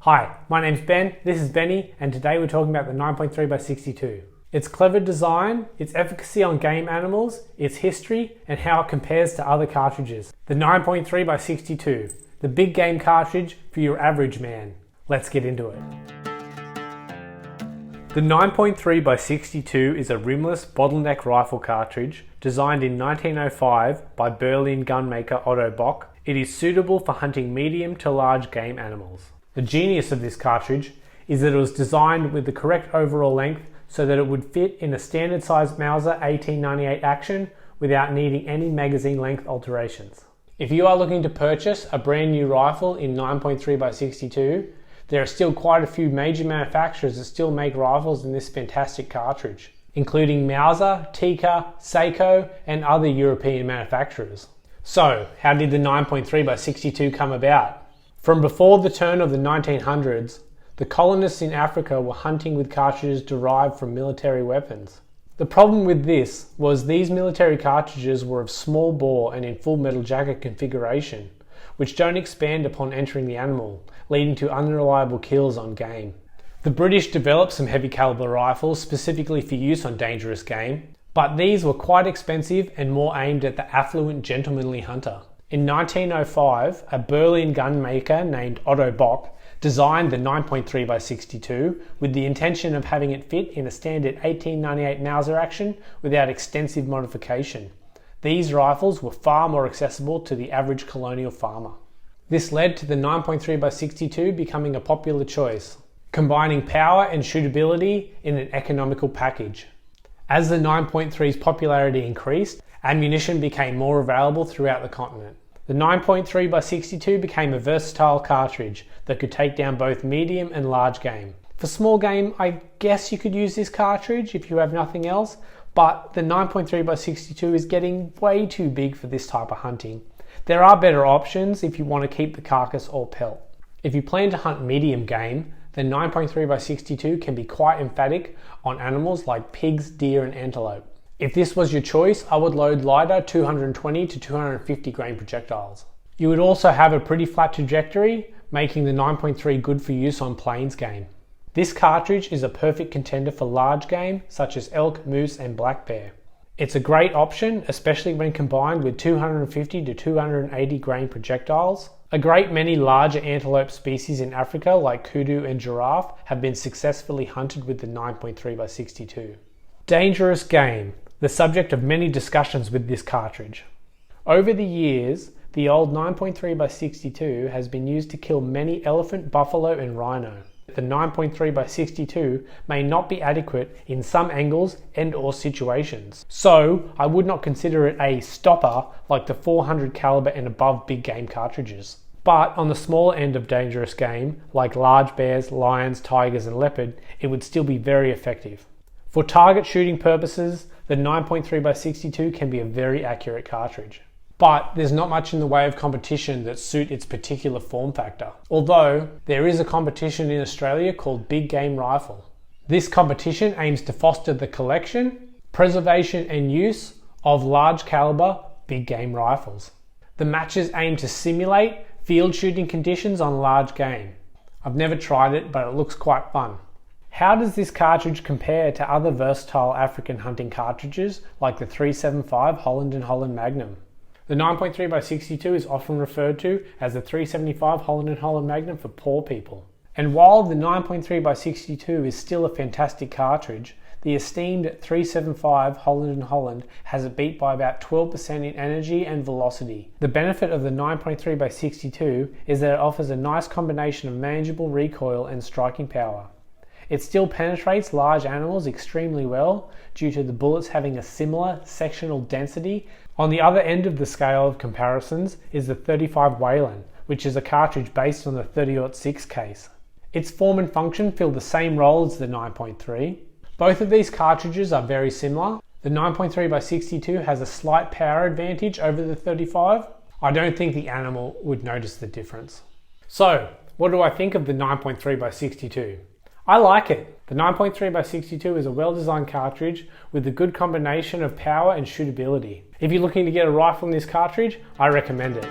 Hi, my name's Ben, this is Benny, and today we're talking about the 9.3x62. Its clever design, its efficacy on game animals, its history, and how it compares to other cartridges. The 9.3x62, the big game cartridge for your average man. Let's get into it. The 9.3x62 is a rimless bottleneck rifle cartridge designed in 1905 by Berlin gunmaker Otto Bock. It is suitable for hunting medium to large game animals. The genius of this cartridge is that it was designed with the correct overall length so that it would fit in a standard size Mauser 1898 action without needing any magazine length alterations. If you are looking to purchase a brand new rifle in 9.3x62, there are still quite a few major manufacturers that still make rifles in this fantastic cartridge, including Mauser, Tikka, Seiko, and other European manufacturers. So, how did the 9.3x62 come about? From before the turn of the 1900s, the colonists in Africa were hunting with cartridges derived from military weapons. The problem with this was these military cartridges were of small bore and in full metal jacket configuration, which don't expand upon entering the animal, leading to unreliable kills on game. The British developed some heavy caliber rifles specifically for use on dangerous game, but these were quite expensive and more aimed at the affluent gentlemanly hunter. In 1905, a Berlin gunmaker named Otto Bock designed the 9.3x62 with the intention of having it fit in a standard 1898 Mauser action without extensive modification. These rifles were far more accessible to the average colonial farmer. This led to the 9.3x62 becoming a popular choice, combining power and shootability in an economical package. As the 9.3's popularity increased, ammunition became more available throughout the continent. The 9.3x62 became a versatile cartridge that could take down both medium and large game. For small game, I guess you could use this cartridge if you have nothing else, but the 9.3x62 is getting way too big for this type of hunting. There are better options if you want to keep the carcass or pelt. If you plan to hunt medium game, the 9.3x62 can be quite emphatic on animals like pigs, deer, and antelope. If this was your choice, I would load lighter 220 to 250 grain projectiles. You would also have a pretty flat trajectory, making the 9.3 good for use on plains game. This cartridge is a perfect contender for large game such as elk, moose, and black bear. It's a great option, especially when combined with 250 to 280 grain projectiles. A great many larger antelope species in Africa like kudu and giraffe have been successfully hunted with the 9.3x62. Dangerous game, the subject of many discussions with this cartridge. Over the years, the old 9.3x62 has been used to kill many elephant, buffalo, and rhino. The 9.3x62 may not be adequate in some angles and/or situations, so I would not consider it a stopper like the 400 caliber and above big game cartridges. But on the smaller end of dangerous game, like large bears, lions, tigers, and leopard, it would still be very effective. For target shooting purposes, the 9.3x62 can be a very accurate cartridge. But there's not much in the way of competition that suit its particular form factor. Although, there is a competition in Australia called Big Game Rifle. This competition aims to foster the collection, preservation and use of large caliber big game rifles. The matches aim to simulate field shooting conditions on large game. I've never tried it, but it looks quite fun. How does this cartridge compare to other versatile African hunting cartridges like the 375 Holland and Holland Magnum? The 9.3x62 is often referred to as the 375 Holland and Holland Magnum for poor people. And while the 9.3x62 is still a fantastic cartridge, the esteemed 375 Holland and Holland has it beat by about 12% in energy and velocity. The benefit of the 9.3x62 is that it offers a nice combination of manageable recoil and striking power. It still penetrates large animals extremely well due to the bullets having a similar sectional density. On the other end of the scale of comparisons is the 35 Whelen, which is a cartridge based on the 30-06 case. Its form and function fill the same role as the 9.3. Both of these cartridges are very similar. The 9.3x62 has a slight power advantage over the 35. I don't think the animal would notice the difference. So, what do I think of the 9.3x62? I like it. The 9.3x62 is a well-designed cartridge with a good combination of power and shootability. If you're looking to get a rifle in this cartridge, I recommend it.